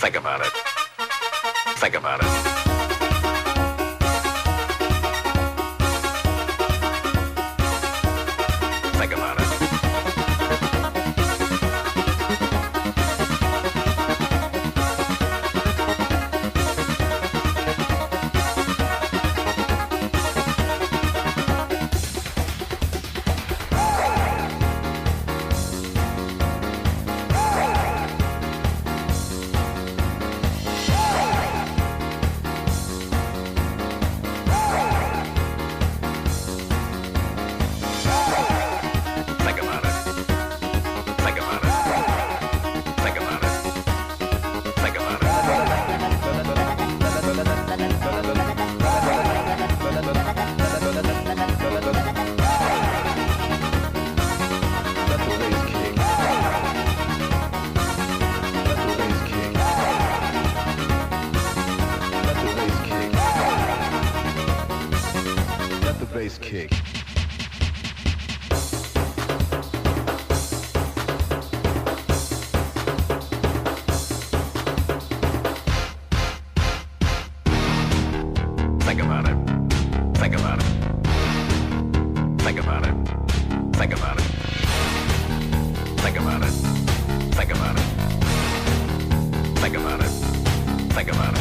Think about it. Think about it. Think about it. Bass kick. Think about it. Think about it. Think about it. Think about it. Think about it. Think about it. Think about it. Think about it. Think about it. Think about it.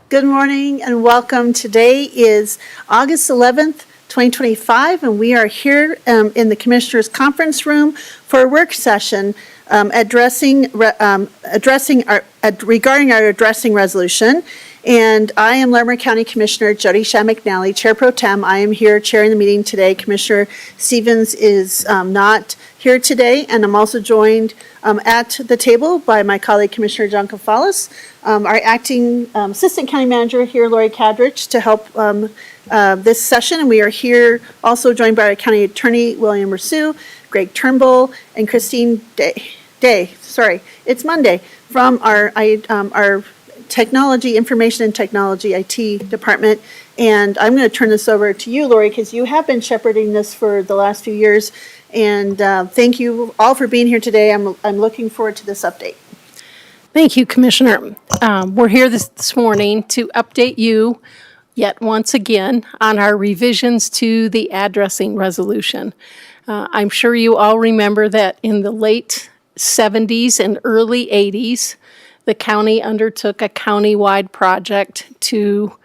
Good morning and welcome. Today is August 11th, 2025, and we are here in the Commissioners' Conference Room for a work session regarding our addressing resolution. And I am Larimer County Commissioner Jody Shah McNally, Chair Pro Tem. I am here chairing the meeting today. Commissioner Stevens is not here today, and I'm also joined at the table by my colleague Commissioner John Gonzalez, our acting Assistant County Manager here, Lori Cadrich, to help this session. And we are here also joined by our County Attorney William Rousseau, Greg Turnbull, and Christine Day. Sorry, it's Monday, from our Technology, Information and Technology IT department. And I'm going to turn this over to you, Lori, because you have been shepherding this for the last few years. And thank you all for being here today. I'm looking forward to this update. Thank you, Commissioner. We're here this morning to update you yet once again on our revisions to the addressing resolution. I'm sure you all remember that in the late 70s and early 80s, the county undertook a countywide project to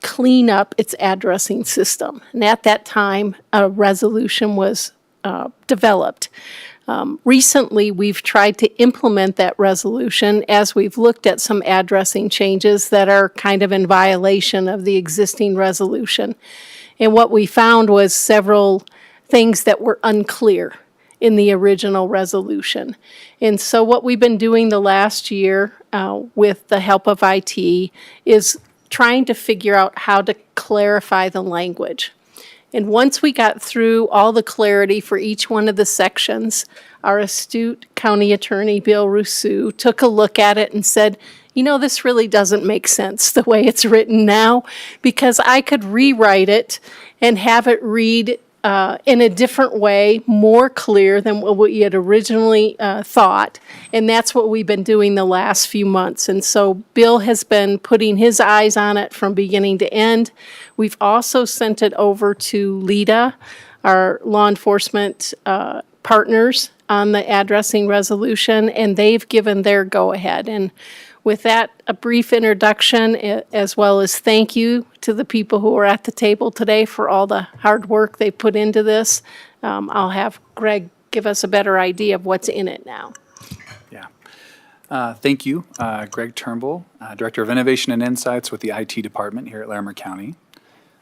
clean up its addressing system. And at that time, a resolution was developed. Recently, we've tried to implement that resolution as we've looked at some addressing changes that are kind of in violation of the existing resolution. And what we found was several things that were unclear in the original resolution. And so what we've been doing the last year with the help of IT is trying to figure out how to clarify the language. And once we got through all the clarity for each one of the sections, our astute county attorney, Bill Rousseau, took a look at it and said, you know, this really doesn't make sense the way it's written now, because I could rewrite it and have it read in a different way, more clear than what we had originally thought. And that's what we've been doing the last few months. And so Bill has been putting his eyes on it from beginning to end. We've also sent it over to LEDA, our law enforcement partners on the addressing resolution, and they've given their go-ahead. And with that, a brief introduction, as well as thank you to the people who are at the table today for all the hard work they put into this. I'll have Greg give us a better idea of what's in it now. Yeah. Thank you, Greg Turnbull, Director of Innovation and Insights with the IT Department here at Larimer County.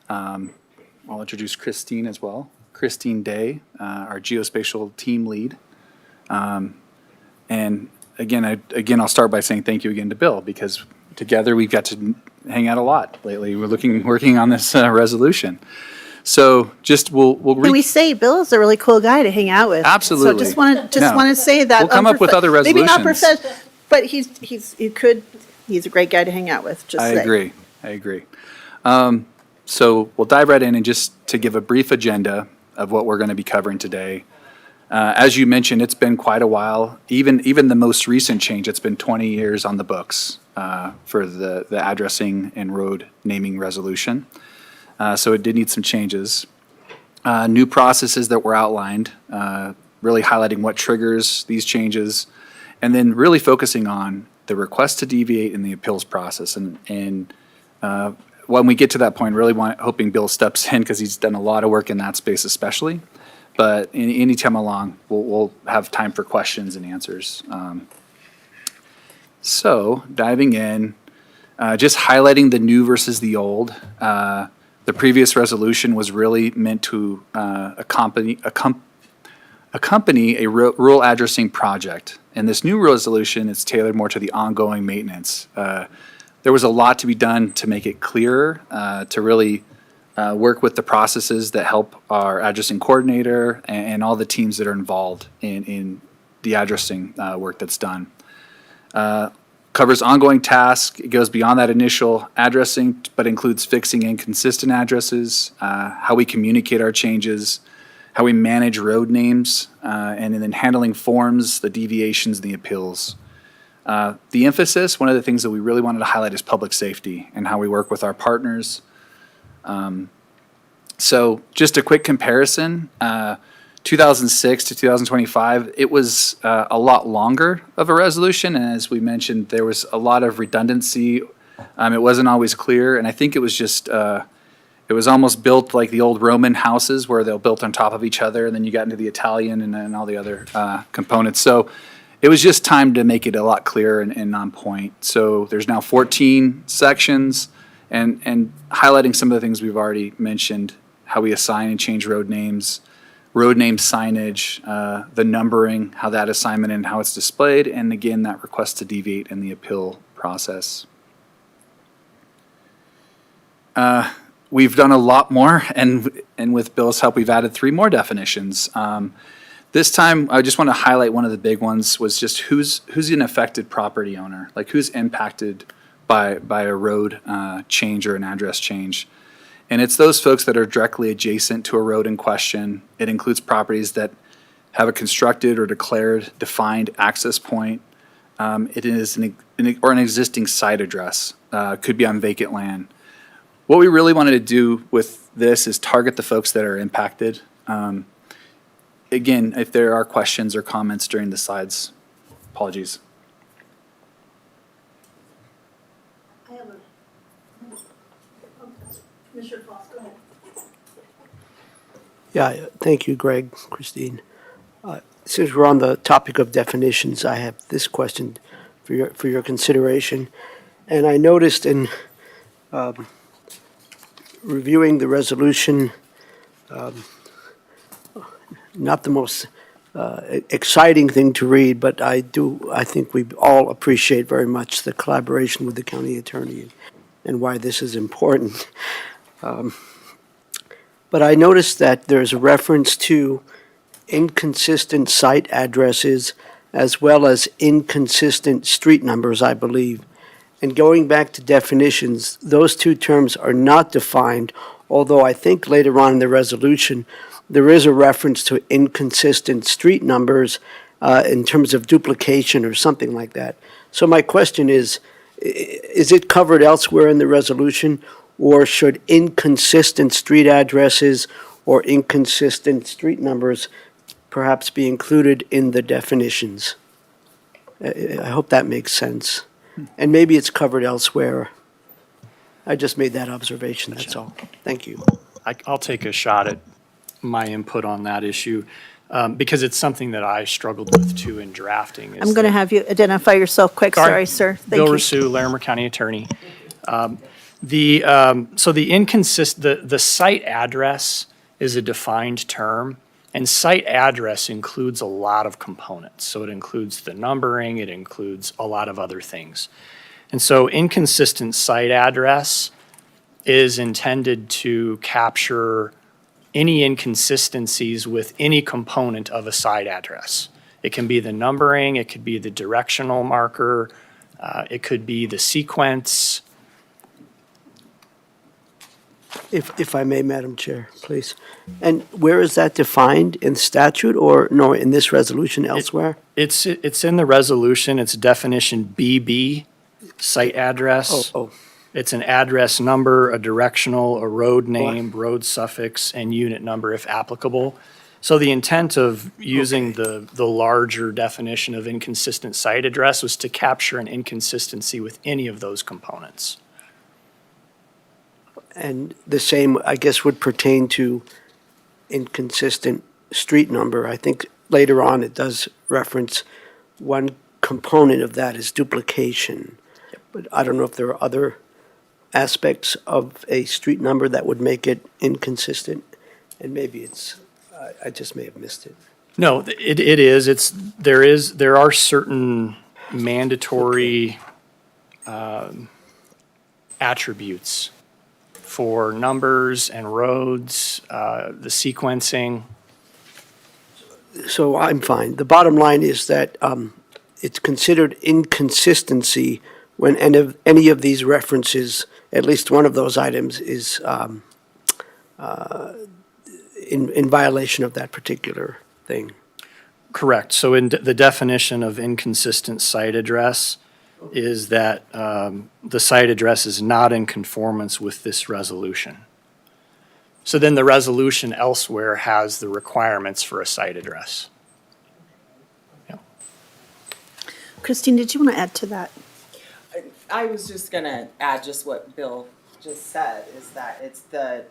I'll introduce Christine as well. Christine Day, our geospatial team lead. And Again, I'll start by saying thank you again to Bill, because together we've got to hang out a lot lately. We're working on this resolution. So we'll Can we say Bill is a really cool guy to hang out with? Absolutely. So want to say that. We'll come up with other resolutions. Maybe not professional, but he's a great guy to hang out with. I agree. So we'll dive right in, and just to give a brief agenda of what we're going to be covering today. As you mentioned, it's been quite a while. Even the most recent change, it's been 20 years on the books for the addressing and road naming resolution. So it did need some changes. New processes that were outlined, really highlighting what triggers these changes, and then really focusing on the request to deviate in the appeals process. And when we get to that point, really hoping Bill steps in, because he's done a lot of work in that space especially. But any time along, we'll have time for questions and answers. So diving in, just highlighting the new versus the old. The previous resolution was really meant to accompany a rural addressing project. And this new resolution is tailored more to the ongoing maintenance. There was a lot to be done to make it clearer, to really work with the processes that help our addressing coordinator and all the teams that are involved in the addressing work that's done. Covers ongoing tasks. It goes beyond that initial addressing, but includes fixing inconsistent addresses, how we communicate our changes, how we manage road names, and then handling forms, the deviations, and the appeals. The emphasis, one of the things that we really wanted to highlight, is public safety and how we work with our partners. So just a quick comparison, 2006 to 2025, it was a lot longer of a resolution. And as we mentioned, there was a lot of redundancy. It wasn't always clear. And I think it was just, it was almost built like the old Roman houses where they're built on top of each other. And then you got into the Italian and then all the other components. So it was just time to make it a lot clearer and on point. So there's now 14 sections, and highlighting some of the things we've already mentioned, how we assign and change road name signage, the numbering, how that assignment and how it's displayed, and again, that request to deviate in the appeal process. We've done a lot more, and with Bill's help, we've added 3 more definitions. This time, I just want to highlight one of the big ones was just who's an affected property owner, like who's impacted by a road change or an address change. And it's those folks that are directly adjacent to a road in question. It includes properties that have a constructed or declared defined access point. It is an existing site address, could be on vacant land. What we really wanted to do with this is target the folks that are impacted. Again, if there are questions or comments during the slides, apologies. Commissioner Foss, go ahead. Yeah, thank you, Greg, Christine. Since we're on the topic of definitions, I have this question for your consideration. And I noticed in reviewing the resolution, not the most exciting thing to read, but I think we all appreciate very much the collaboration with the county attorney and why this is important. But I noticed that there's a reference to inconsistent site addresses as well as inconsistent street numbers, I believe. And going back to definitions, those 2 terms are not defined, although I think later on in the resolution, there is a reference to inconsistent street numbers in terms of duplication or something like that. So my question is it covered elsewhere in the resolution, or should inconsistent street addresses or inconsistent street numbers perhaps be included in the definitions? I hope that makes sense. And maybe it's covered elsewhere. I just made that observation, that's all. Thank you. I'll take a shot at my input on that issue, because it's something that I struggled with too in drafting. I'm going to have you identify yourself quick. Sorry, sir. Thank Bill you. Rousseau, Larimer County Attorney. So the site address is a defined term, and site address includes a lot of components. So it includes the numbering, it includes a lot of other things. And so inconsistent site address is intended to capture any inconsistencies with any component of a site address. It can be the numbering, it could be the directional marker, it could be the sequence. If I may, Madam Chair, please. And where is that defined, in statute or no, in this resolution elsewhere? It's in the resolution, it's definition BB, site address. Oh, It's an address number, a directional, a road name, road suffix, and unit number if applicable. So the intent of using the larger definition of inconsistent site address was to capture an inconsistency with any of those components. and the same, I guess, would pertain to inconsistent street number. I think later on it does reference one component of that is duplication. But I don't know if there are other aspects of a street number that would make it inconsistent, and maybe it's, I just may have missed it. No, it is. There are certain mandatory attributes for numbers and roads, the sequencing. So I'm fine. The bottom line is that it's considered inconsistency when any of these references, at least one of those items, is in violation of that particular thing. Correct. So in the definition of inconsistent site address is that the site address is not in conformance with this resolution. So then the resolution elsewhere has the requirements for a site address. Christine, did you want to add to that? I was just gonna add just what Bill just said, is that it's the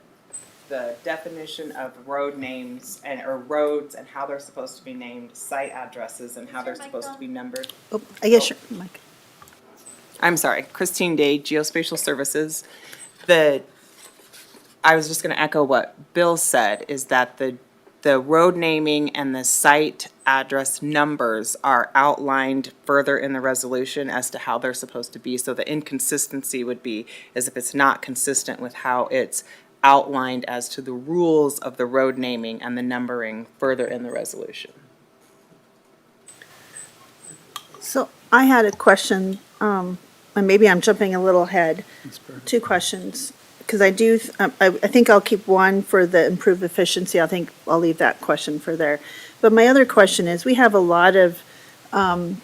the definition of road names or roads and how they're supposed to be named, site addresses and how they're supposed to be numbered. Oh, I guess, you're- Mike. I'm sorry, Christine Day, Geospatial Services. I was just gonna echo what Bill said, is that the road naming and the site address numbers are outlined further in the resolution as to how they're supposed to be. So the inconsistency would be as if it's not consistent with how it's outlined as to the rules of the road naming and the numbering further in the resolution. So I had a question, and maybe I'm jumping a little ahead. Two questions, because I think I'll keep one for the improved efficiency. I think I'll leave that question for there. But my other question is, we have a lot of, in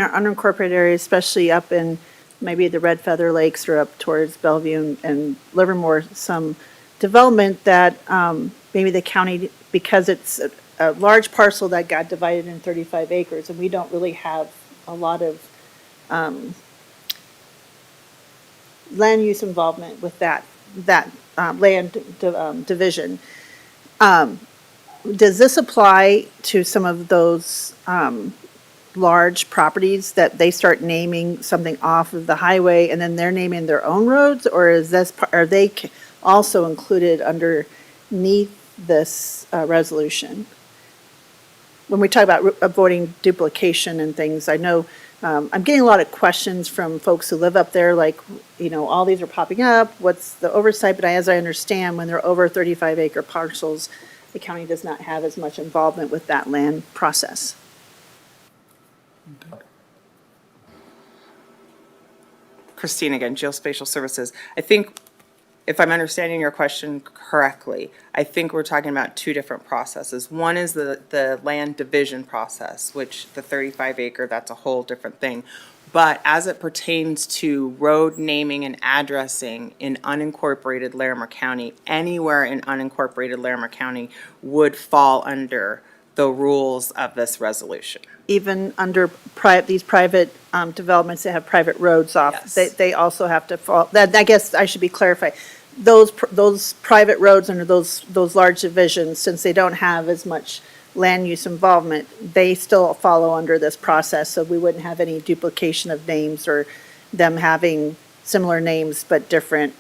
our unincorporated areas, especially up in maybe the Red Feather Lakes or up towards Bellevue and Livermore, some development that maybe the county, because it's a large parcel that got divided in 35 acres, and we don't really have a lot of land use involvement with that land division. Does this apply to some of those large properties that they start naming something off of the highway and then they're naming their own roads? Or are they also included underneath this resolution? When we talk about avoiding duplication and things, I know I'm getting a lot of questions from folks who live up there, like, all these are popping up, what's the oversight? But as I understand, when they're over 35-acre parcels, the county does not have as much involvement with that land process. Christine again, Geospatial Services. I think, if I'm understanding your question correctly, I think we're talking about two different processes. One is the land division process, which the 35 acre, that's a whole different thing. But as it pertains to road naming and addressing in unincorporated Larimer County, anywhere in unincorporated Larimer County would fall under the rules of this resolution. Even under these private developments that have private roads off, Yes. they also have to fall, that, I guess I should be clarified. Those private roads under those large divisions, since they don't have as much land use involvement, they still follow under this process, so we wouldn't have any duplication of names or them having similar names but different.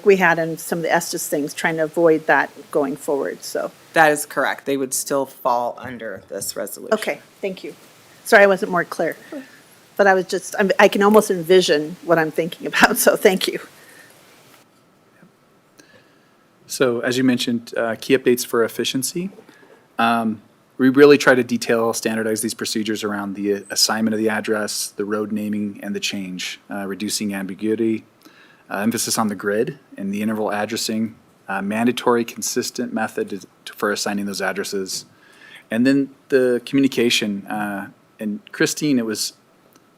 We had in some of the Estes things, trying to avoid that going forward, so. That is correct. They would still fall under this resolution. Okay, thank you. Sorry I wasn't more clear. But I can almost envision what I'm thinking about, so thank you. So as you mentioned, key updates for efficiency. We really try to detail, standardize these procedures around the assignment of the address, the road naming, and the change, reducing ambiguity, emphasis on the grid and the interval addressing, mandatory consistent method for assigning those addresses, and then the communication. And Christine, it was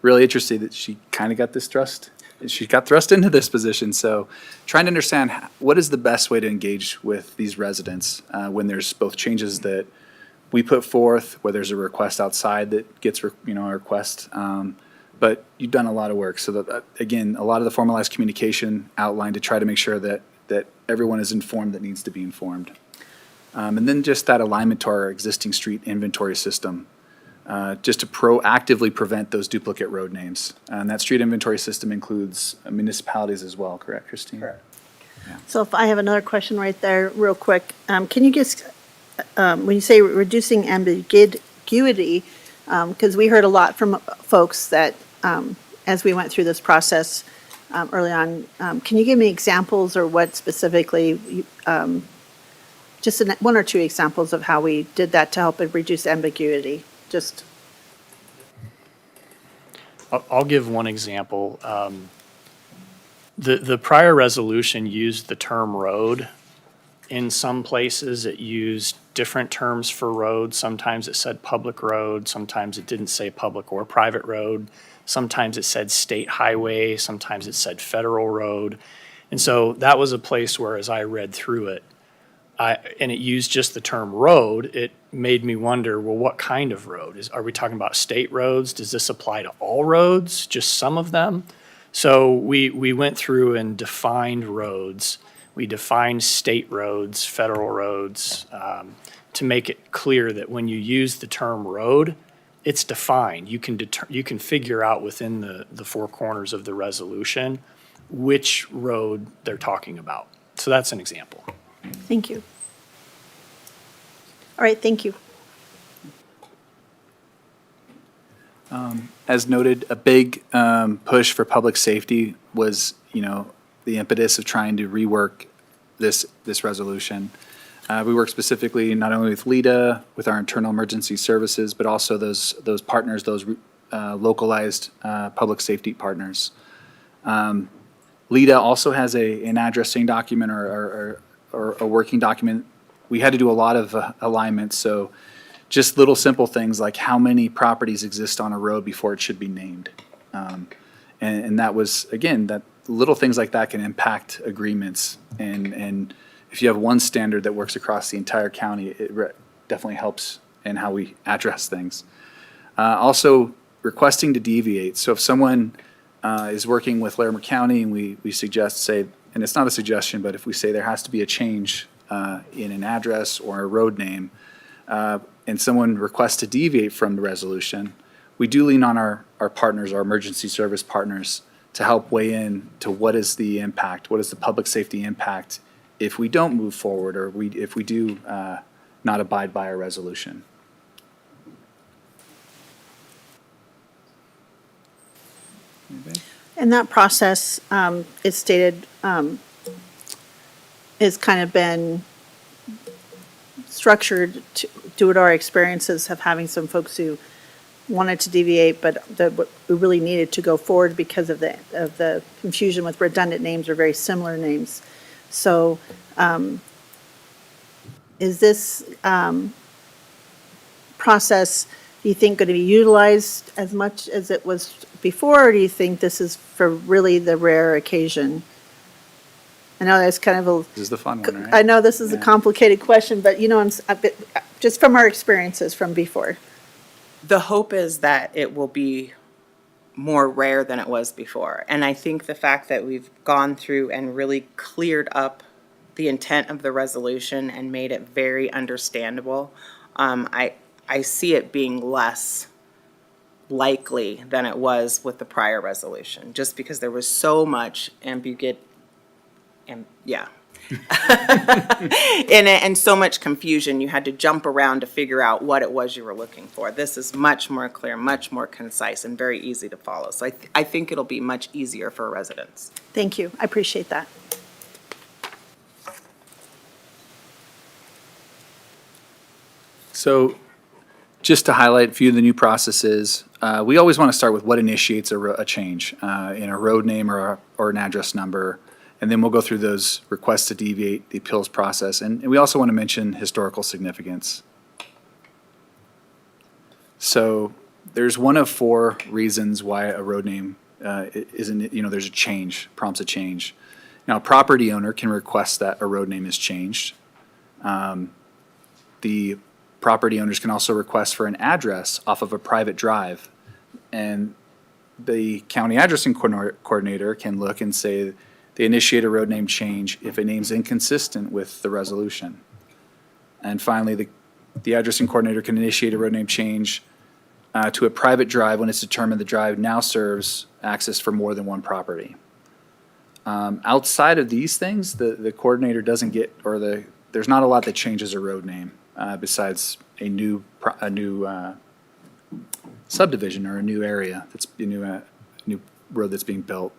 really interesting that she kind of got this thrust. She got thrust into this position. So trying to understand what is the best way to engage with these residents when there's both changes that we put forth, where there's a request outside that gets a request. But you've done a lot of work. So that, again, a lot of the formalized communication outlined to try to make sure that everyone is informed that needs to be informed. And then just that alignment to our existing street inventory system, just to proactively prevent those duplicate road names. And that street inventory system includes municipalities as well, correct, Christine? Correct. So if I have another question right there, real quick, can you just, when you say reducing ambiguity, because we heard a lot from folks that, as we went through this process early on, can you give me examples or what specifically, just one or two examples of how we did that to help reduce ambiguity? Just. I'll give one example. The prior resolution used the term road. In some places, it used different terms for road. Sometimes it said public road, sometimes it didn't say public or private road. Sometimes it said state highway, sometimes it said federal road. And so that was a place where, as I read through it, and it used just the term road, it made me wonder, well, what kind of road? Are we talking about state roads? Does this apply to all roads, just some of them? So we went through and defined roads We defined state roads, federal roads, to make it clear that when you use the term road, it's defined. You can figure out within the four corners of the resolution which road they're talking about. So that's an example. Thank you. All right, thank you. As noted, a big push for public safety was, the impetus of trying to rework this resolution. We work specifically not only with LEDA, with our internal emergency services, but also those partners, those localized public safety partners. LEDA also has an addressing document or a working document. We had to do a lot of alignments, so just little simple things like how many properties exist on a road before it should be named. And that was, again, that little things like that can impact agreements. And if you have one standard that works across the entire county, it definitely helps in how we address things. Also, requesting to deviate. So if someone is working with Larimer County and we suggest, say, and it's not a suggestion, but if we say there has to be a change in an address or a road name, and someone requests to deviate from the resolution, we do lean on our partners, our emergency service partners, to help weigh in to what is the impact, what is the public safety impact if we don't move forward or if we do not abide by our resolution. And that process, it's stated, has kind of been structured due to our experiences of having some folks who wanted to deviate, but we really needed to go forward because of the confusion with redundant names or very similar names. So is this process, do you think, going to be utilized as much as it was before, or do you think this is for really the rare occasion? I know that's kind of a. This is the fun one, right? I know this is a Yeah. complicated question, but just from our experiences from before. The hope is that it will be more rare than it was before. And I think the fact that we've gone through and really cleared up the intent of the resolution and made it very understandable, I see it being less likely than it was with the prior resolution, just because there was so much ambiguity, and in it, and so much confusion. You had to jump around to figure out what it was you were looking for. This is much more clear, much more concise, and very easy to follow. So I think it'll be much easier for residents. Thank you. I appreciate that. So just to highlight a few of the new processes, we always want to start with what initiates a change in a road name or an address number. And then we'll go through those requests to deviate, the appeals process. And we also want to mention historical significance. So there's one of 4 reasons why a road name isn't, there's a change, prompts a change. Now, a property owner can request that a road name is changed. The property owners can also request for an address off of a private drive. And the county addressing coordinator can look and say they initiate a road name change if a name's inconsistent with the resolution. And finally, the addressing coordinator can initiate a road name change to a private drive when it's determined the drive now serves access for more than one property. Outside of these things, the coordinator doesn't get, there's not a lot that changes a road name besides a new subdivision or a new area that's a new road that's being built.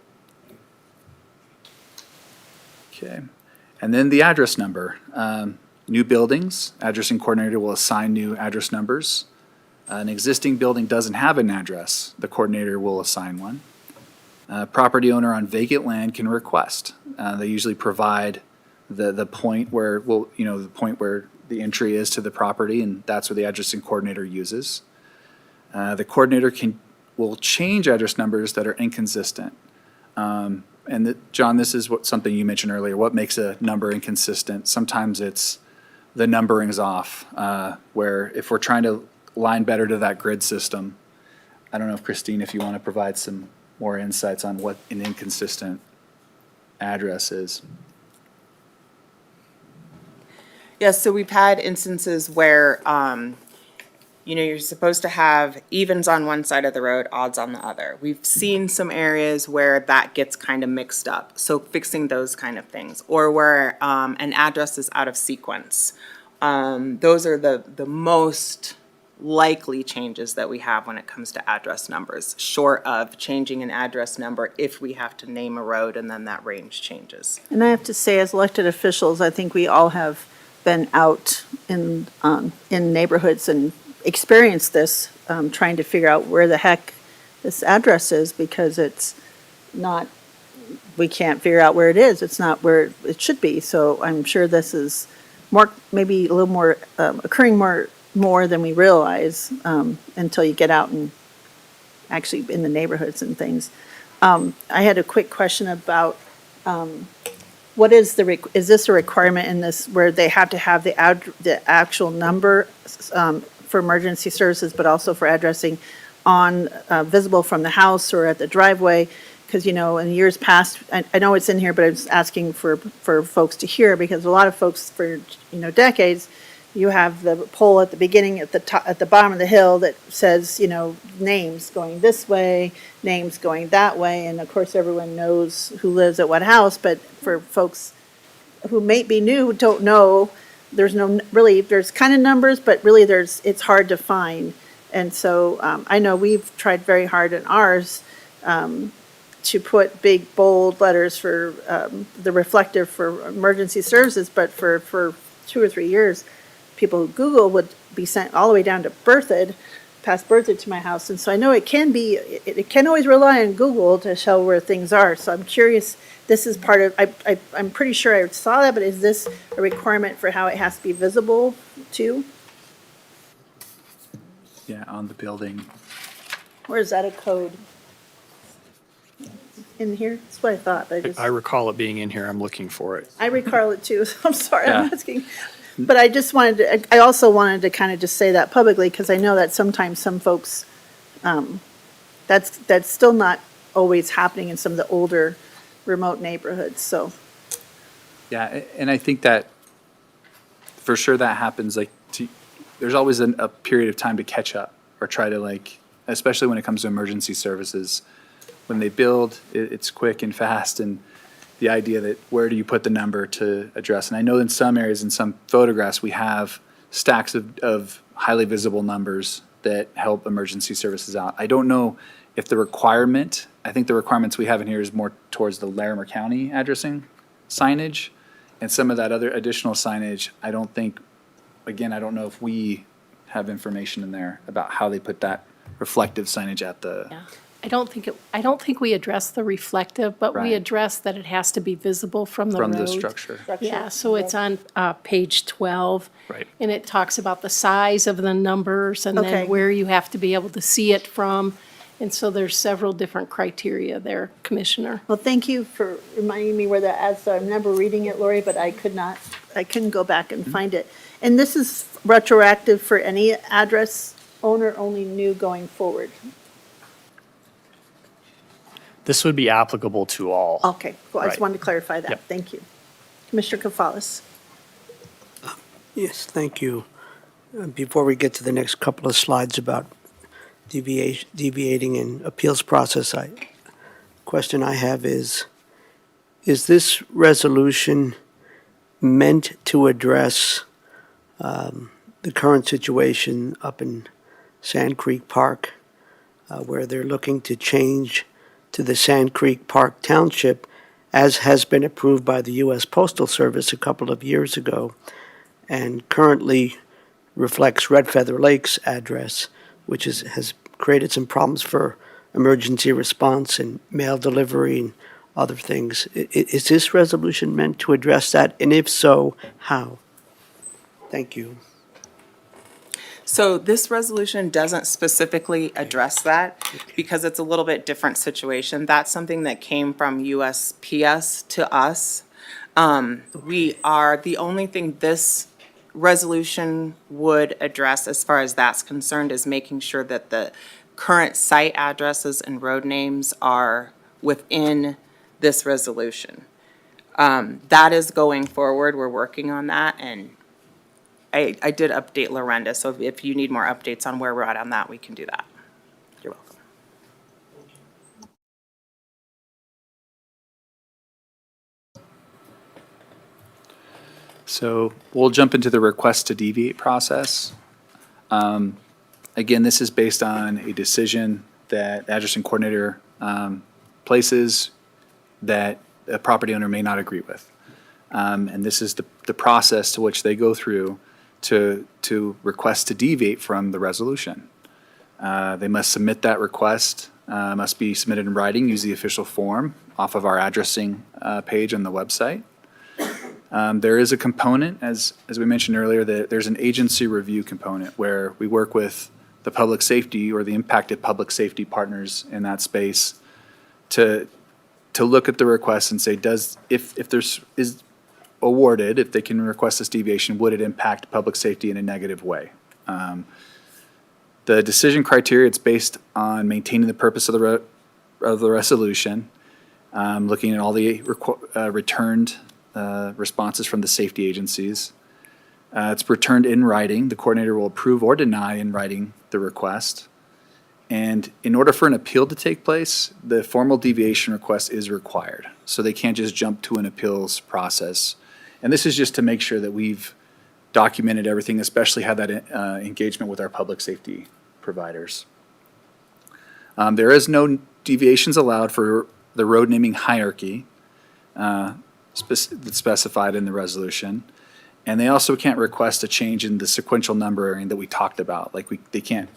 Okay, and then the address number. New buildings, addressing coordinator will assign new address numbers. An existing building doesn't have an address, the coordinator will assign one. Property owner on vacant land can request. They usually provide the point where, the point where the entry is to the property, and that's what the addressing coordinator uses. The coordinator will change address numbers that are inconsistent. John, this is something you mentioned earlier. What makes a number inconsistent? Sometimes it's the numbering's off, where if we're trying to line better to that grid system, I don't know if Christine, if you want to provide some more insights on what an inconsistent address is. Yes, so we've had instances where, you're supposed to have evens on one side of the road, odds on the other. We've seen some areas where that gets kind of mixed up, so fixing those kind of things. Or where an address is out of sequence. Those are the most likely changes that we have when it comes to address numbers, short of changing an address number if we have to name a road and then that range changes. And I have to say, as elected officials, I think we all have been out in neighborhoods and experienced this, trying to figure out where the heck this address is, because it's not, we can't figure out where it is. It's not where it should be. So I'm sure this is maybe a little more, occurring more than we realize, until you get out and actually in the neighborhoods and things. I had a quick question about, what is is this a requirement in this where they have to have the actual number, for emergency services, but also for addressing on, visible from the house or at the driveway? Because, in years past, I know it's in here, but I was asking for folks to hear, because a lot of folks for, decades, you have the pole at the beginning, at the top, at the bottom of the hill that says, names going this way, names going that way, and of course, everyone knows who lives at what house, but for folks who may be new, don't know, there's kind of numbers, but really it's hard to find. And so, I know we've tried very hard in ours, to put big, bold letters for, the reflective for emergency services, but for 2 or 3 years, people who Google would be sent all the way down to Berthoud, past Berthoud to my house. And so I know it can always rely on Google to show where things are. So I'm curious, this is part of, I'm pretty sure I saw that, but is this a requirement for how it has to be visible too? Yeah, on the building. Or is that a code in here? That's what I thought, but I recall it being in here. I'm looking for it. I recall it too, so I'm sorry, I'm Yeah. asking. But I also wanted to kind of just say that publicly, because I know that sometimes some folks, that's still not always happening in some of the older remote neighborhoods, so. Yeah, and I think that for sure that happens, there's always a period of time to catch up or try to especially when it comes to emergency services. When they build, it's quick and fast, and the idea that where do you put the number to address? And I know in some areas, in some photographs, we have stacks of highly visible numbers that help emergency services out. I don't know if I think the requirements we have in here is more towards the Larimer County addressing signage, and some of that other additional signage, I don't know if we have information in there about how they put that reflective signage at the. Yeah. I don't think we address the reflective, but we Right. address that it has to be visible from the road. From the structure. Yeah, so it's on page 12. Right. And it talks about the size of the numbers and Okay. then where you have to be able to see it from. And so there's several different criteria there, Commissioner. Well, thank you for reminding me where that is. So I remember reading it, Lori, but I couldn't go back and find it. And this is retroactive for any address owner, only new going forward? This would be applicable to all. Okay, cool. I just Right. wanted to clarify that. Yep. Thank you. Commissioner Koufalis. Yes, thank you. Before we get to the next couple of slides about deviating in appeals process, question I have is this resolution meant to address the current situation up in Sand Creek Park, where they're looking to change to the Sand Creek Park Township, as has been approved by the U.S. Postal Service a couple of years ago, and currently reflects Red Feather Lake's address, which has created some problems for emergency response and mail delivery and other things. Is this resolution meant to address that? And if so, how? Thank you. So this resolution doesn't specifically address that because it's a little bit different situation. That's something that came from USPS to us. We are, the only thing this resolution would address as far as that's concerned is making sure that the current site addresses and road names are within this resolution. That is going forward. We're working on that, and I did update Lorenda, so if you need more updates on where we're at on that, we can do that. You're welcome. So we'll jump into the request to deviate process. Again, this is based on a decision that the addressing coordinator places that a property owner may not agree with. And this is the process to which they go through to request to deviate from the resolution. They must submit that request, must be submitted in writing, use the official form off of our addressing page on the website. There is a component, as we mentioned earlier, that there's an agency review component where we work with the public safety or the impacted public safety partners in that space to look at the request and say, if there's is awarded, if they can request this deviation, would it impact public safety in a negative way? The decision criteria, it's based on maintaining the purpose of the resolution, looking at all the returned responses from the safety agencies. It's returned in writing. The coordinator will approve or deny in writing the request. And in order for an appeal to take place, the formal deviation request is required. So they can't just jump to an appeals process. And this is just to make sure that we've documented everything, especially had that engagement with our public safety providers. There is no deviations allowed for the road naming hierarchy that's specified in the resolution. And they also can't request a change in the sequential numbering that we talked about. Like they can't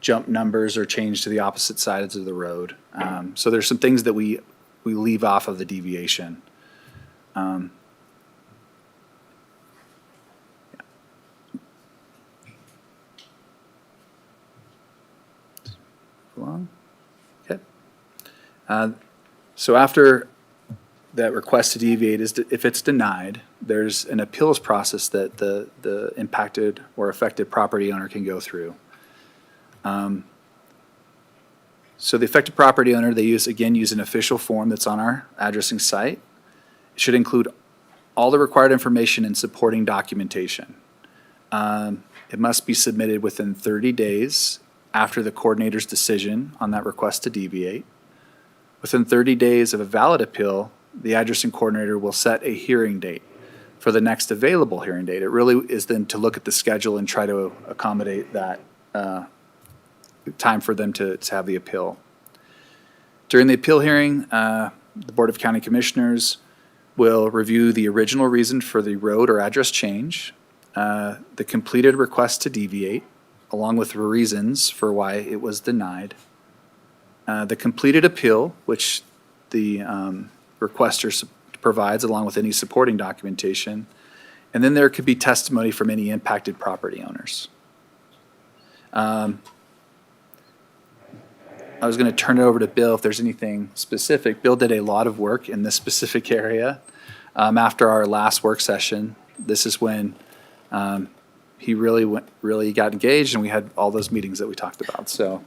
jump numbers or change to the opposite sides of the road. So there's some things that we leave off of the deviation. Along. Okay. So after that request to deviate if it's denied, there's an appeals process that the impacted or affected property owner can go through. So the affected property owner, they use an official form that's on our addressing site. It should include all the required information and supporting documentation. It must be submitted within 30 days after the coordinator's decision on that request to deviate. Within 30 days of a valid appeal, the addressing coordinator will set a hearing date for the next available hearing date. It really is then to look at the schedule and try to accommodate that time for them to have the appeal. During the appeal hearing, the Board of County Commissioners will review the original reason for the road or address change, the completed request to deviate, along with the reasons for why it was denied, the completed appeal, which the requester provides along with any supporting documentation, and then there could be testimony from any impacted property owners. I was going to turn it over to Bill if there's anything specific. Bill did a lot of work in this specific area. After our last work session, this is when he really got engaged, and we had all those meetings that we talked about. So.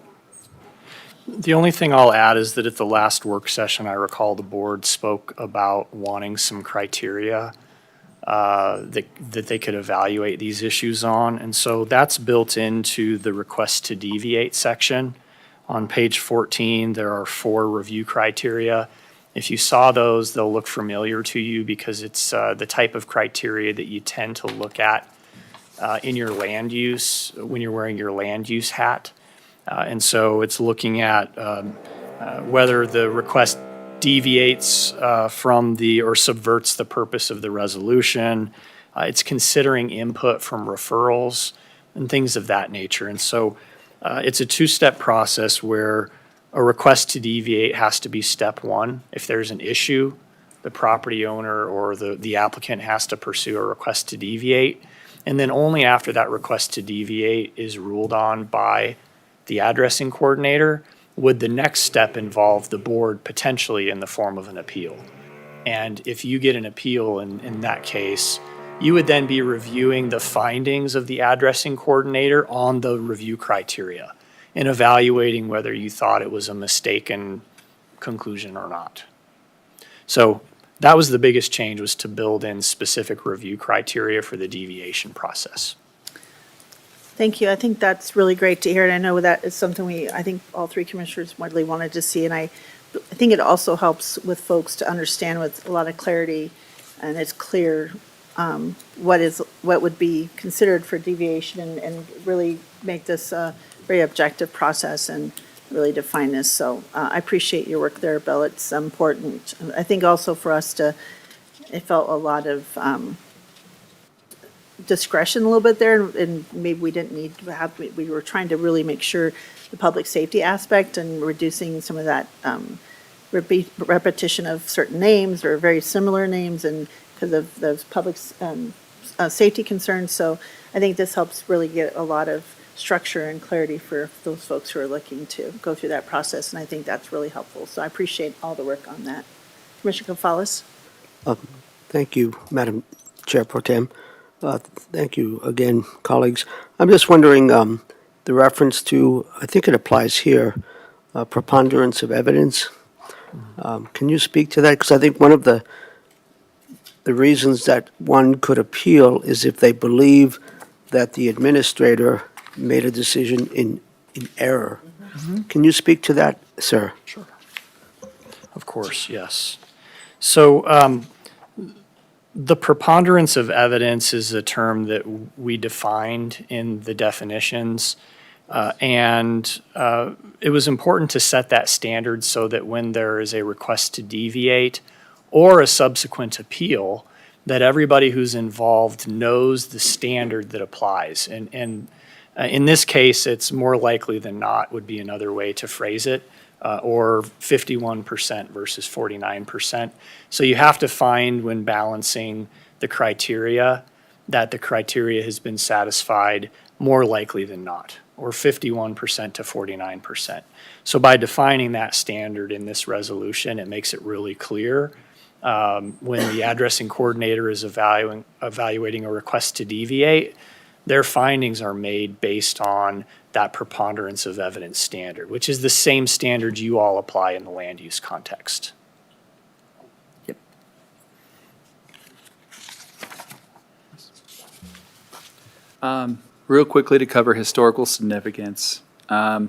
The only thing I'll add is that at the last work session, I recall the board spoke about wanting some criteria that they could evaluate these issues on. And so that's built into the request to deviate section. On page 14, there are 4 review criteria. If you saw those, they'll look familiar to you because it's the type of criteria that you tend to look at in your land use when you're wearing your land use hat. And so it's looking at whether the request deviates from or subverts the purpose of the resolution. It's considering input from referrals and things of that nature. And so it's a 2-step process where a request to deviate has to be step 1. If there's an issue, the property owner or the applicant has to pursue a request to deviate. And then only after that request to deviate is ruled on by the addressing coordinator would the next step involve the board potentially in the form of an appeal. And if you get an appeal in that case, you would then be reviewing the findings of the addressing coordinator on the review criteria and evaluating whether you thought it was a mistaken conclusion or not. So that was the biggest change, was to build in specific review criteria for the deviation process. Thank you. I think that's really great to hear, and I know that is something I think all three commissioners really wanted to see, and I think it also helps with folks to understand with a lot of clarity, and it's clear what would be considered for deviation and really make this a very objective process and really define this. So I appreciate your work there, Bill. It's important. I think also for us it felt a lot of discretion a little bit there, and maybe we didn't need to have, we were trying to really make sure the public safety aspect and reducing some of that repetition of certain names or very similar names and because of those public safety concerns. So I think this helps really get a lot of structure and clarity for those folks who are looking to go through that process, and I think that's really helpful. So I appreciate all the work on that. Commissioner Gonzalez? Thank you, Madam Chair Pro Tem. Thank you again, colleagues. I'm just wondering, the reference to, I think it applies here, preponderance of evidence. Can you speak to that? Because I think one of the reasons that one could appeal is if they believe that the administrator made a decision in error. Can you speak to that, sir? Sure. Of course, yes. So the preponderance of evidence is a term that we defined in the definitions. And it was important to set that standard so that when there is a request to deviate or a subsequent appeal, that everybody who's involved knows the standard that applies. And in this case, it's more likely than not would be another way to phrase it, or 51% versus 49%. So you have to find when balancing the criteria that the criteria has been satisfied more likely than not, or 51% to 49%. So by defining that standard in this resolution, it makes it really clear when the addressing coordinator is evaluating a request to deviate, their findings are made based on that preponderance of evidence standard, which is the same standard you all apply in the land use context. Yep. Real quickly to cover historical significance. There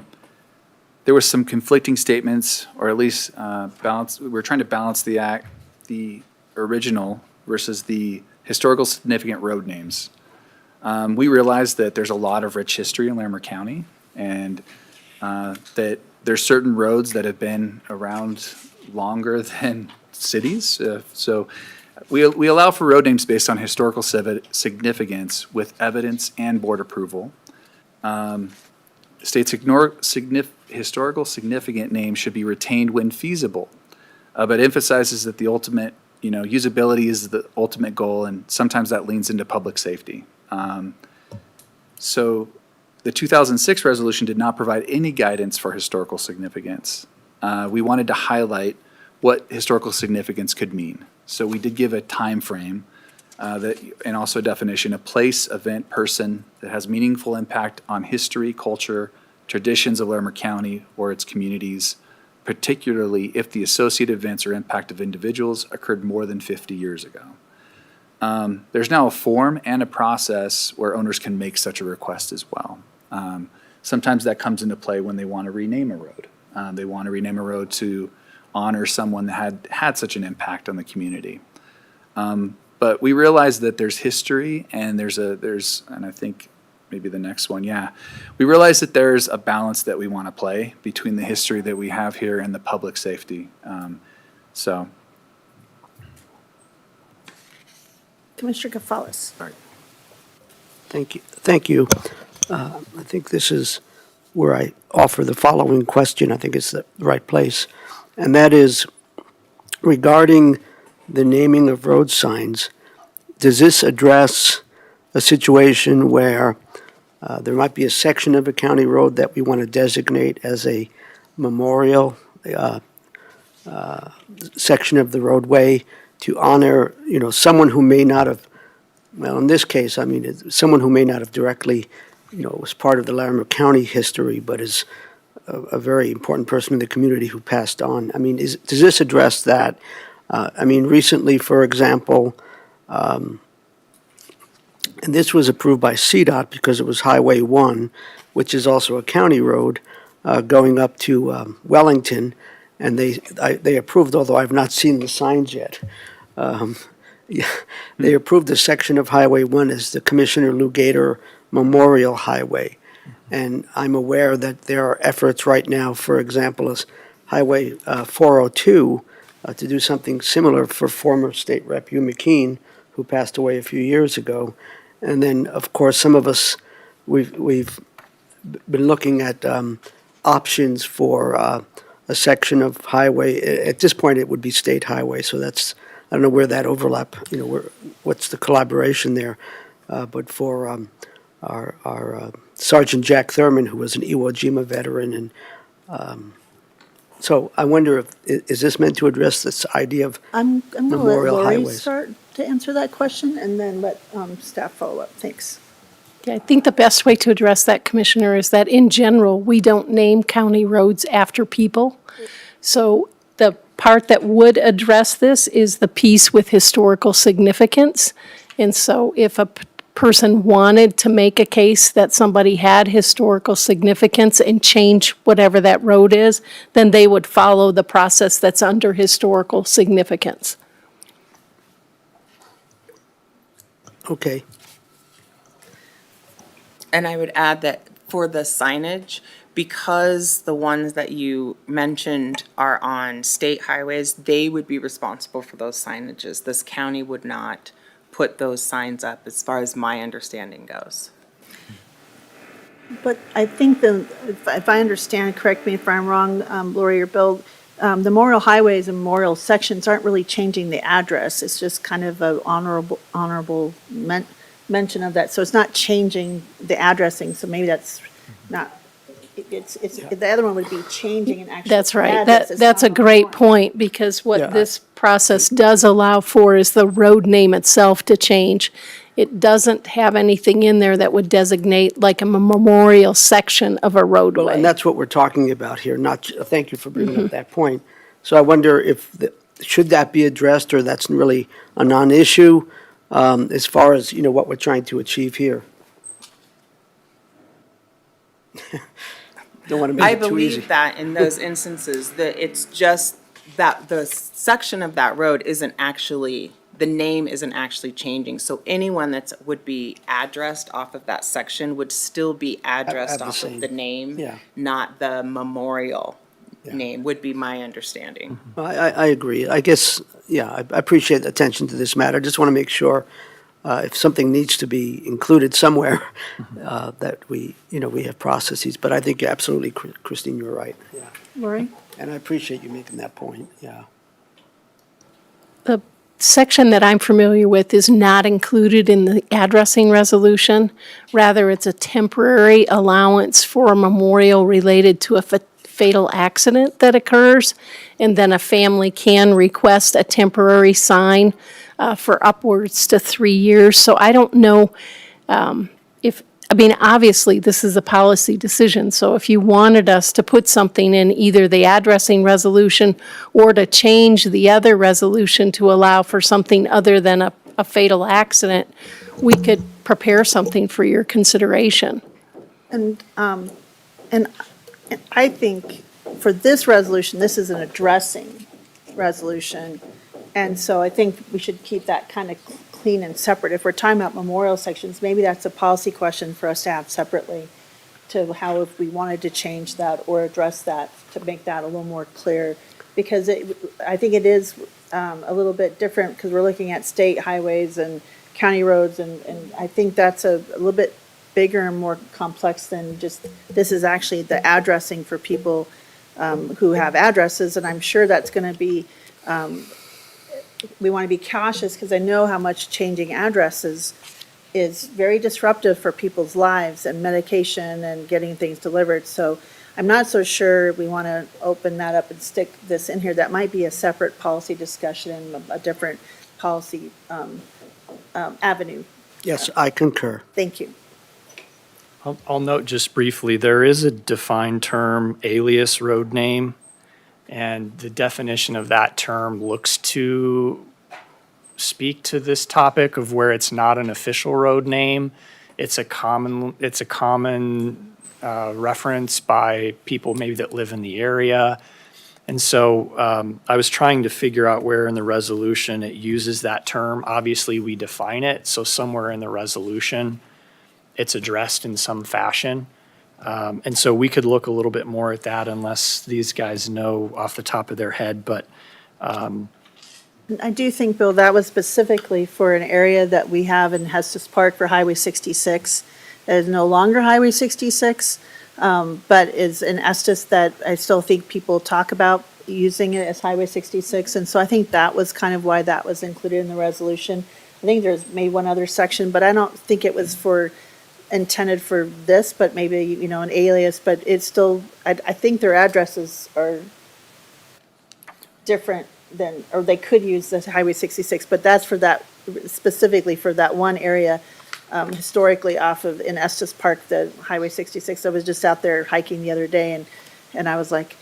were some conflicting statements, or at least we're trying to balance the original versus the historical significant road names. We realize that there's a lot of rich history in Larimer County, and that there's certain roads that have been around longer than cities. So we allow for road names based on historical significance with evidence and board approval. States historical significant names should be retained when feasible, but emphasizes that the ultimate, usability is the ultimate goal, and sometimes that leans into public safety. So the 2006 resolution did not provide any guidance for historical significance. We wanted to highlight what historical significance could mean. So we did give a time frame and also a definition: a place, event, person that has meaningful impact on history, culture, traditions of Larimer County or its communities, particularly if the associated events or impact of individuals occurred more than 50 years ago. There's now a form and a process where owners can make such a request as well. Sometimes that comes into play when they want to rename a road. They want to rename a road to honor someone that had such an impact on the community. But we realize that there's history, and and I think maybe the next one, we realize that there's a balance that we want to play between the history that we have here and the public safety. Commissioner Gonzalez. Thank you. I think this is where I offer the following question. I think it's the right place. And that is regarding the naming of road signs. Does this address a situation where there might be a section of a county road that we want to designate as a memorial section of the roadway to honor, someone who may not have, well, in this case, someone who may not have directly, was part of the Larimer County history, but is a very important person in the community who passed on. Does this address that? Recently, for example, And this was approved by CDOT because it was Highway 1, which is also a county road, going up to Wellington. And they approved, although I've not seen the signs yet. Yeah, they approved a section of Highway 1 as the Commissioner Lou Gator Memorial Highway. And I'm aware that there are efforts right now, for example, as Highway 402, to do something similar for former State Rep Hugh McKean, who passed away a few years ago. And then, of course, some of us, we've been looking at options for a section of highway. At this point, it would be state highway, so that's, I don't know where that overlap, what's the collaboration there. But for our Sergeant Jack Thurman, who was an Iwo Jima veteran, and so I wonder if, is this meant to address this idea of I'm going to let Memorial Lori highways? start to answer that question and then let staff follow up. Thanks. Yeah, I think the best way to address that, Commissioner, is that in general, we don't name county roads after people. So the part that would address this is the piece with historical significance. And so if a person wanted to make a case that somebody had historical significance and change whatever that road is, then they would follow the process that's under historical significance. Okay. And I would add that for the signage, because the ones that you mentioned are on state highways, they would be responsible for those signages. This county would not put those signs up, as far as my understanding goes. But I think if I understand, correct me if I'm wrong, Lori or Bill, the memorial highways and memorial sections aren't really changing the address. It's just kind of a honorable mention of that. So it's not changing the addressing, so maybe that's not, the other one would be changing an actual That's right. address. It's That's a not great one. point, because Yeah, what this process does allow for is the road name itself to change. It doesn't have anything in there that would designate like a memorial section of a Well, roadway. and that's what we're talking about here, thank you for bringing up that point. So I wonder if, should that be addressed, or that's really a non-issue, as far as, what we're trying to achieve here? Don't want to I make it too easy. believe that in those instances, that it's just that the section of that road isn't actually, the name isn't actually changing. So anyone would be addressed off of that section would still be addressed the off same. of the name, Yeah. not the memorial Yeah. name, would be my understanding. I agree. I guess, I appreciate the attention to this matter. Just want to make sure, if something needs to be included somewhere, that we have processes. But I think absolutely, Christine, you're right. Yeah. Lori? And I appreciate you making that point, yeah. The section that I'm familiar with is not included in the addressing resolution. Rather, it's a temporary allowance for a memorial related to a fatal accident that occurs, and then a family can request a temporary sign for upwards to 3 years. So I don't know obviously, this is a policy decision, so if you wanted us to put something in either the addressing resolution or to change the other resolution to allow for something other than a fatal accident, we could prepare something for your consideration. And I think for this resolution, this is an addressing resolution. And so I think we should keep that kind of clean and separate. If we're talking about memorial sections, maybe that's a policy question for us to have separately, to how if we wanted to change that or address that, to make that a little more clear. Because I think it is a little bit different, because we're looking at state highways and county roads, and I think that's a little bit bigger and more complex than just, this is actually the addressing for people who have addresses, and I'm sure that's going to be, we want to be cautious, because I know how much changing addresses is very disruptive for people's lives and medication and getting things delivered. So I'm not so sure we want to open that up and stick this in here. That might be a separate policy discussion, a different policy avenue. Yes, I concur. Thank you. I'll note just briefly, there is a defined term, alias road name, and the definition of that term looks to speak to this topic of where it's not an official road name. It's a common reference by people maybe that live in the area. And so I was trying to figure out where in the resolution it uses that term. Obviously, we define it, so somewhere in the resolution, it's addressed in some fashion. And so we could look a little bit more at that unless these guys know off the top of their head, but I do think, Bill, that was specifically for an area that we have in Estes Park for Highway 66. That is no longer Highway 66, but is in Estes that I still think people talk about using it as Highway 66. And so I think that was kind of why that was included in the resolution. I think there's maybe one other section, but I don't think it was intended for this, but maybe, an alias, but it's still, I think their addresses are different than, or they could use the Highway 66, but that's for that, specifically for that one area historically off of, in Estes Park, the Highway 66. I was just out there hiking the other day, and I was like,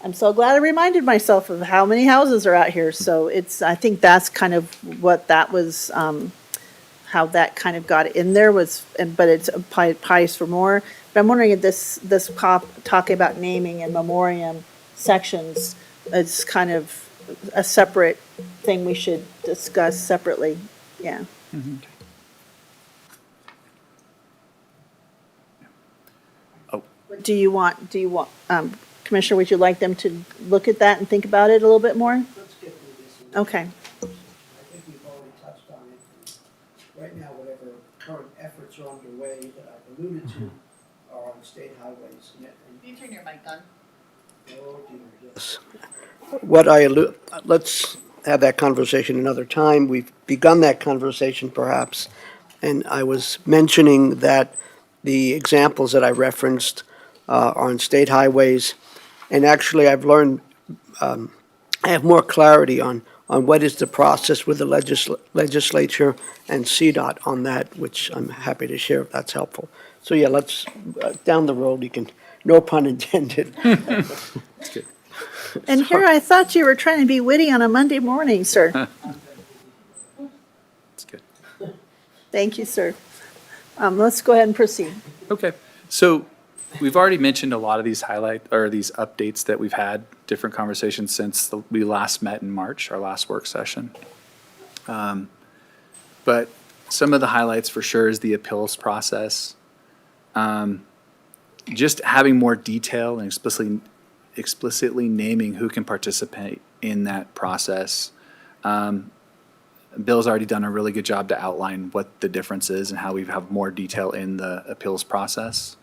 I'm so glad I reminded myself of how many houses are out here. So I think that's kind of what that was, how that kind of got in there was, but it's applies for more. But I'm wondering if this talking about naming and memoriam sections is kind of a separate thing we should discuss separately. Yeah. Mm-hmm. Oh, Do you want, Commissioner, would you like them to look at that and think about it a little bit more? Let's get through this. Okay. I think we've already touched on it. Right now, whatever current efforts are underway that I've alluded to are on state highways. Can you turn your mic on? Oh, dear, yes. Let's have that conversation another time. We've begun that conversation perhaps, and I was mentioning that the examples that I referenced are on state highways, and actually I've learned, I have more clarity on what is the process with the legislature and CDOT on that, which I'm happy to share if that's helpful. So yeah, let's, down the road, you can, no pun intended. that's good. And here I thought you were trying to be witty on a Monday morning, sir. That's good. Thank you, sir. Let's go ahead and proceed. Okay, so we've already mentioned a lot of these these updates that we've had, different conversations since we last met in March, our last work session. But some of the highlights for sure is the appeals process. Just having more detail and explicitly naming who can participate in that process. Bill's already done a really good job to outline what the difference is and how we have more detail in the appeals process.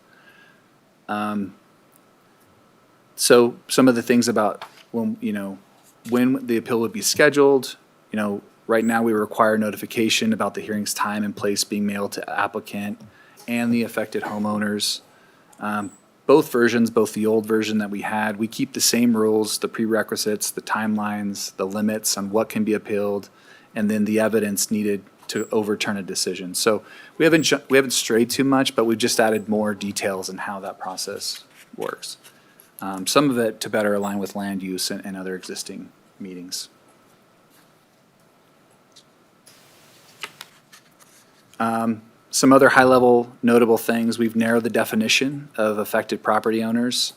So some of the things about when the appeal would be scheduled, right now we require notification about the hearing's time and place being mailed to applicant and the affected homeowners. Both versions, both the old version that we had, we keep the same rules, the prerequisites, the timelines, the limits on what can be appealed, and then the evidence needed to overturn a decision. So we haven't strayed too much, but we've just added more details in how that process works. Some of it to better align with land use and other existing meetings. Some other high-level notable things, we've narrowed the definition of affected property owners.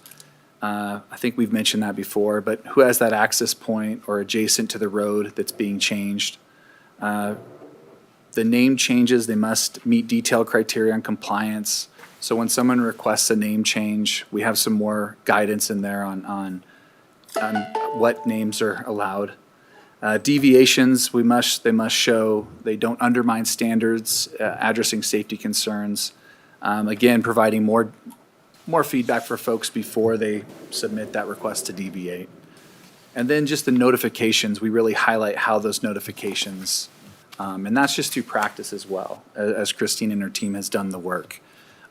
I think we've mentioned that before, but who has that access point or adjacent to the road that's being changed? The name changes, they must meet detailed criteria on compliance. So when someone requests a name change, we have some more guidance in there on what names are allowed. Deviations, they must show they don't undermine standards, addressing safety concerns. Again, providing more feedback for folks before they submit that request to deviate. And then just the notifications, we really highlight how those notifications, and that's just through practice as well, as Christine and her team has done the work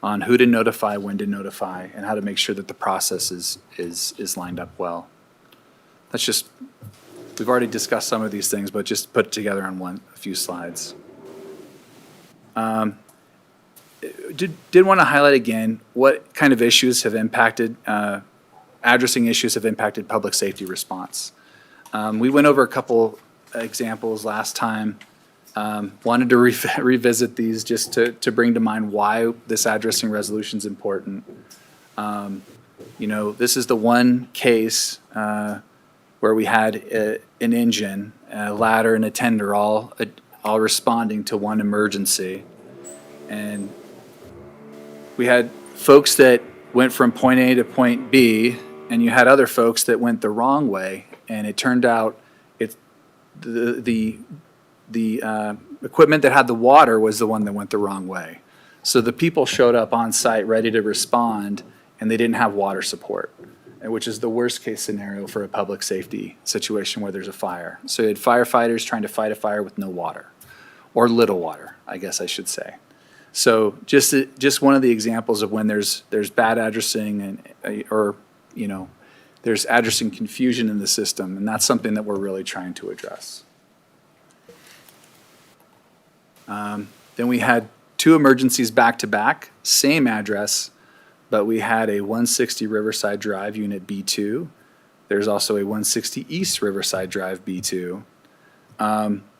on who to notify, when to notify, and how to make sure that the process is lined up well. That's just, we've already discussed some of these things, but just put it together on a few slides. Did want to highlight again what kind of issues have impacted, addressing issues have impacted public safety response. We went over a couple examples last time. Wanted to revisit these just to bring to mind why this addressing resolution is important. This is the one case where we had an engine, a ladder, and a tender all responding to one emergency. And we had folks that went from point A to point B, and you had other folks that went the wrong way. And it turned out the equipment that had the water was the one that went the wrong way. So the people showed up on site ready to respond, and they didn't have water support, which is the worst case scenario for a public safety situation where there's a fire. So you had firefighters trying to fight a fire with no water, or little water, I guess I should say. So just one of the examples of when there's bad addressing there's addressing confusion in the system, and that's something that we're really trying to address. Then we had two emergencies back to back, same address, but we had a 160 Riverside Drive Unit B2. There's also a 160 East Riverside Drive B2.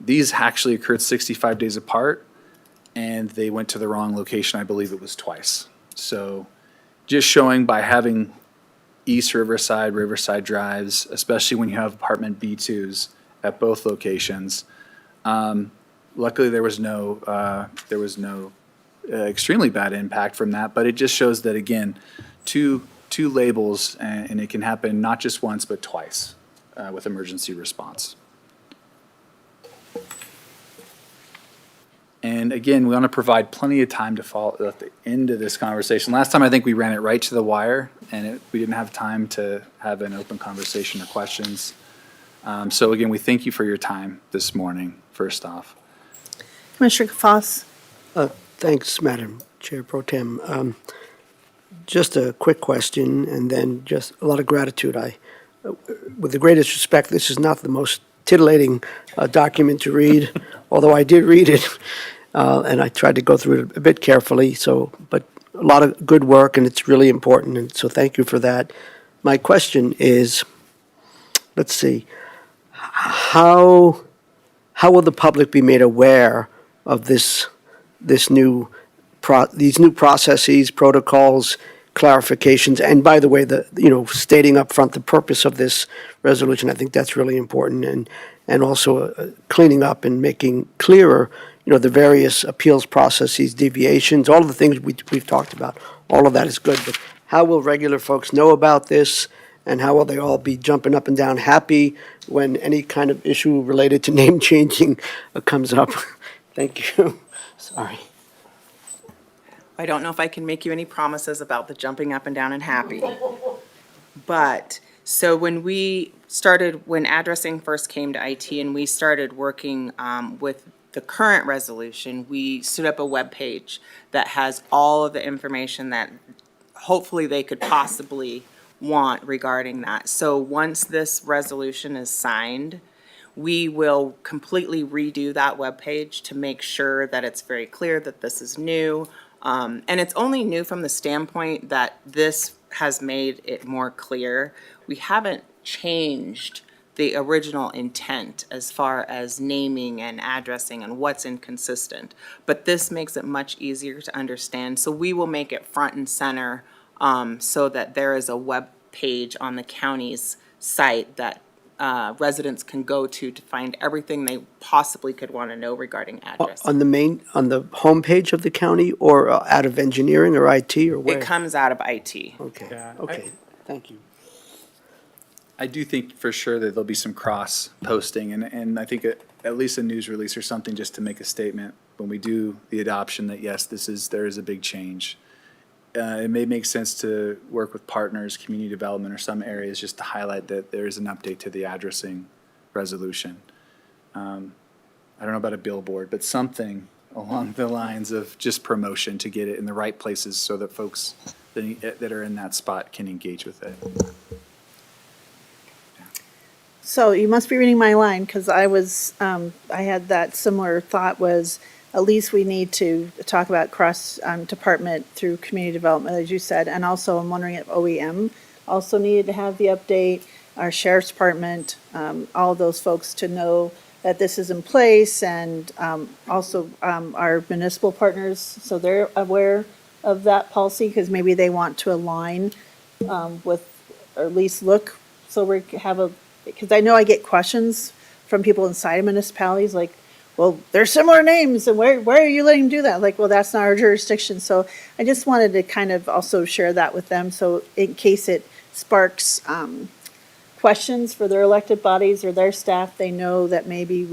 These actually occurred 65 days apart, and they went to the wrong location. I believe it was twice. So just showing by having East Riverside Drives, especially when you have apartment B2s at both locations. Luckily, there was no extremely bad impact from that, but it just shows that, again, two labels, and it can happen not just once but twice with emergency response. And again, we want to provide plenty of time to follow at the end of this conversation. Last time, I think we ran it right to the wire, and we didn't have time to have an open conversation or questions. So again, we thank you for your time this morning, first off. Commissioner Foss. Thanks, Madam Chair Pro Tem. Just a quick question, and then just a lot of gratitude. With the greatest respect, this is not the most titillating document to read, although I did read it, and I tried to go through it a bit carefully. But a lot of good work, and it's really important, and so thank you for that. My question is, let's see, how will the public be made aware of these new processes, protocols, clarifications, and by the way, stating up front the purpose of this resolution? I think that's really important, and also cleaning up and making clearer, the various appeals processes, deviations, all of the things we've talked about. All of that is good, but how will regular folks know about this, and how will they all be jumping up and down happy when any kind of issue related to name changing comes up? Thank you. Sorry. I don't know if I can make you any promises about the jumping up and down and happy. But, so when addressing first came to IT and we started working with the current resolution, we stood up a web page that has all of the information that hopefully they could possibly want regarding that. So once this resolution is signed, we will completely redo that webpage to make sure that it's very clear that this is new. And it's only new from the standpoint that this has made it more clear. We haven't changed the original intent as far as naming and addressing and what's inconsistent. But this makes it much easier to understand. So we will make it front and center so that there is a web page on the county's site that residents can go to find everything they possibly could want to know regarding address. On the homepage of the county, or out of engineering or IT, or where? It comes out of IT. Okay, Yeah, okay, thank you. I do think for sure that there'll be some cross posting, and I think at least a news release or something just to make a statement when we do the adoption that yes, there is a big change. It may make sense to work with partners, community development, or some areas just to highlight that there is an update to the addressing resolution. I don't know about a billboard, but something along the lines of just promotion to get it in the right places so that folks that are in that spot can engage with it. So you must be reading my line, because I had that similar thought was, at least we need to talk about cross-department through community development, as you said, and also I'm wondering if OEM also needed to have the update, our sheriff's department, all of those folks to know that this is in place, and also our municipal partners, so they're aware of that policy, because maybe they want to align with, or at least look, so we have a, because I know I get questions from people inside of municipalities, like, well, they're similar names, and where are you letting them do that? Like, well, that's not our jurisdiction. So I just wanted to kind of also share that with them, so in case it sparks questions for their elected bodies or their staff, they know that maybe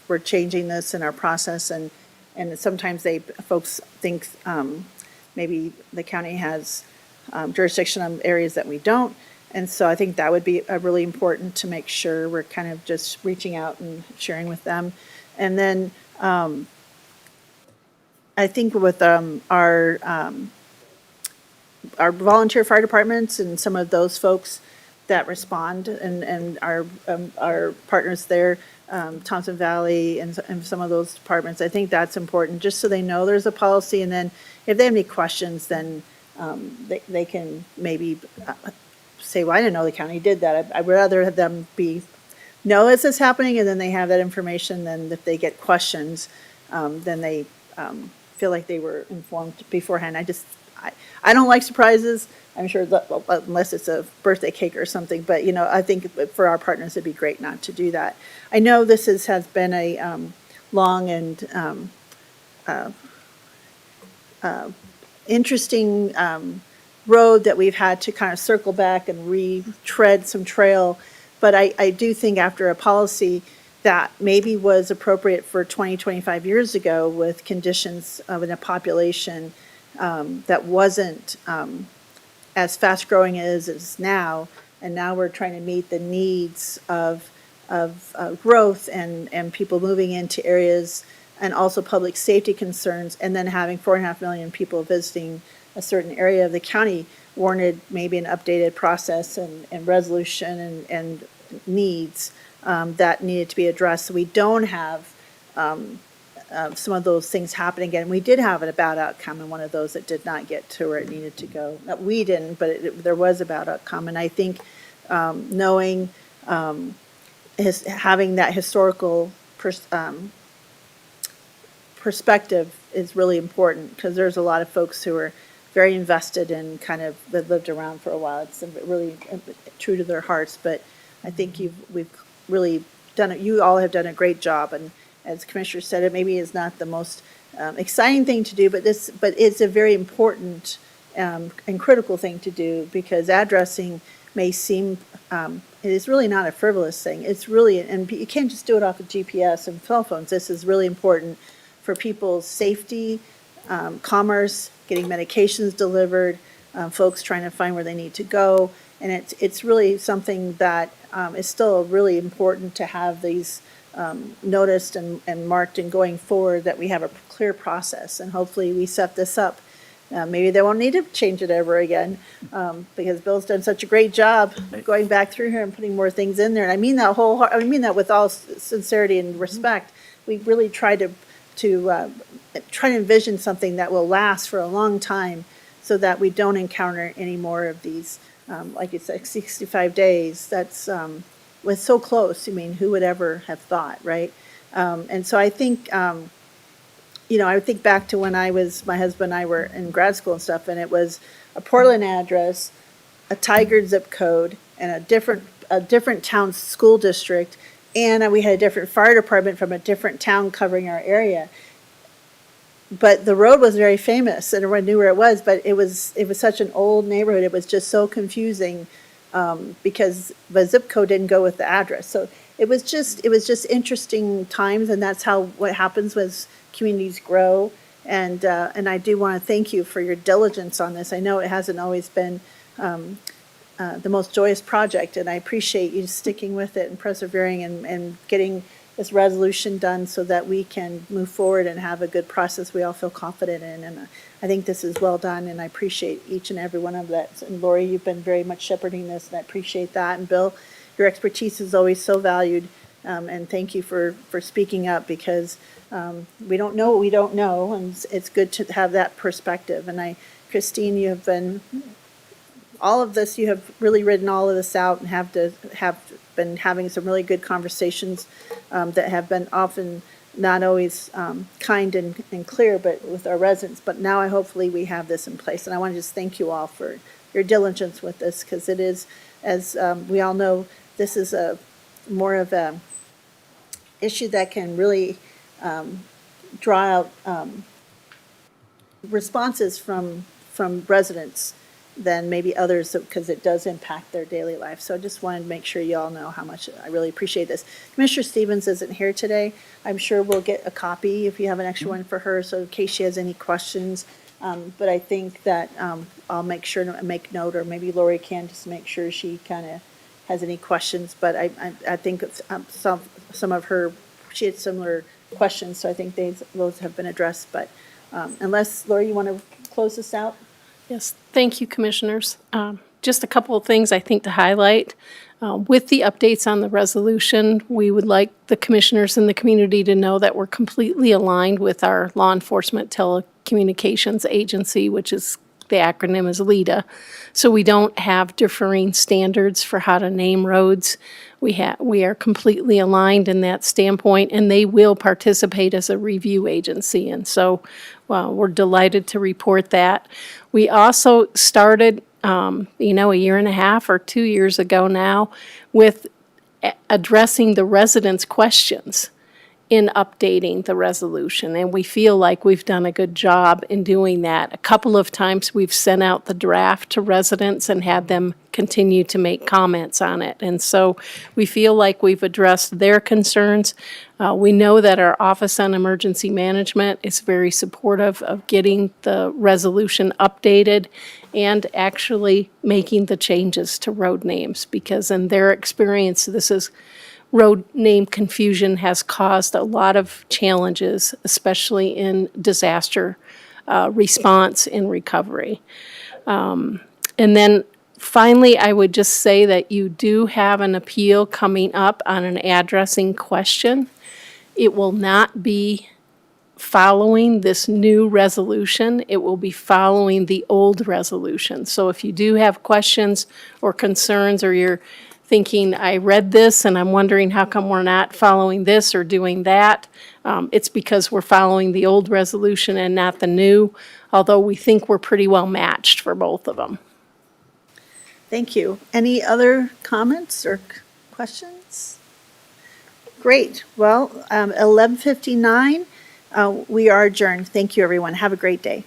we're changing this in our process, and sometimes folks think maybe the county has jurisdiction on areas that we don't. And so I think that would be really important to make sure we're kind of just reaching out and sharing with them. And then I think with our volunteer fire departments and some of those folks that respond, and our partners there, Thompson Valley and some of those departments, I think that's important, just so they know there's a policy. And then if they have any questions, then they can maybe say, well, I didn't know the county did that. I'd rather have them know this is happening, and then they have that information. Then if they get questions, then they feel like they were informed beforehand. I don't like surprises. I'm sure that, well, unless it's a birthday cake or something, but I think for our partners, it'd be great not to do that. I know this has been a long and interesting road that we've had to kind of circle back and retread some trail. But I do think after a policy that maybe was appropriate for 20, 25 years ago, with conditions of in a population that wasn't as fast growing as it is now, and now we're trying to meet the needs of growth and people moving into areas, and also public safety concerns, and then having 4.5 million people visiting a certain area of the county warranted maybe an updated process and resolution and needs that needed to be addressed. So we don't have some of those things happen again. We did have a bad outcome in one of those that did not get to where it needed to go. We didn't, but there was a bad outcome. And I think knowing, having that historical perspective is really important, because there's a lot of folks who are very invested and kind of that lived around for a while. It's really true to their hearts. But I think we've really done it. You all have done a great job, and as Commissioner said, it maybe is not the most exciting thing to do, but it's a very important and critical thing to do, because addressing may seem it is really not a frivolous thing. It's really, and you can't just do it off of GPS and cell phones. This is really important for people's safety, commerce, getting medications delivered, folks trying to find where they need to go. And it's really something that is still really important to have these noticed and marked, and going forward that we have a clear process. And hopefully we set this up. Maybe they won't need to change it ever again, because Bill's done such a great job going back through here and putting more things in there. And I mean that with all sincerity and respect. We really try to envision something that will last for a long time, so that we don't encounter any more of these, like you said, 65 days. That's was so close. I mean, who would ever have thought, right? And so I think, I think back to when my husband and I were in grad school and stuff, and it was a Portland address, a Tigard zip code, and a different town school district, and we had a different fire department from a different town covering our area. But the road was very famous, and everyone knew where it was. But it was such an old neighborhood. It was just so confusing, because the zip code didn't go with the address. So it was just interesting times, and that's what happens as communities grow. And I do want to thank you for your diligence on this. I know it hasn't always been the most joyous project, and I appreciate you sticking with it and persevering and getting this resolution done, so that we can move forward and have a good process we all feel confident in. And I think this is well done, and I appreciate each and every one of that. And Lori, you've been very much shepherding this, and I appreciate that. And Bill, your expertise is always so valued, and thank you for speaking up, because we don't know what we don't know, and it's good to have that perspective. And Christine, you have been all of this. You have really written all of this out, and have been having some really good conversations that have been often not always kind and clear, but with our residents. But now hopefully we have this in place. And I want to just thank you all for your diligence with this, because it is, as we all know, this is a more of a issue that can really draw out responses from residents than maybe others, because it does impact their daily life. So I just wanted to make sure you all know how much I really appreciate this. Commissioner Stevens isn't here today. I'm sure we'll get a copy if you have an extra one for her, so in case she has any questions. But I think that I'll make sure to make note, or maybe Lori can, just make sure she kind of has any questions. But I think some of her, she had similar questions, so I think those have been addressed. But unless, Lori, you want to close this out? Yes, thank you, Commissioners. Just a couple of things I think to highlight. With the updates on the resolution, we would like the Commissioners and the community to know that we're completely aligned with our law enforcement telecommunications agency, which is, the acronym is LEDA. So we don't have differing standards for how to name roads. We are completely aligned in that standpoint, and they will participate as a review agency. And so we're delighted to report that. We also started, a year and a half or 2 years ago now, with addressing the residents' questions in updating the resolution, and we feel like we've done a good job in doing that. A couple of times we've sent out the draft to residents and had them continue to make comments on it, and so we feel like we've addressed their concerns. We know that our Office on Emergency Management is very supportive of getting the resolution updated and actually making the changes to road names, because in their experience, road name confusion has caused a lot of challenges, especially in disaster response and recovery. And then finally, I would just say that you do have an appeal coming up on an addressing question. It will not be following this new resolution. It will be following the old resolution. So if you do have questions or concerns, or you're thinking, I read this and I'm wondering how come we're not following this or doing that, it's because we're following the old resolution and not the new, although we think we're pretty well matched for both of them. Thank you. Any other comments or questions? Great. Well, 11:59, we are adjourned. Thank you, everyone. Have a great day.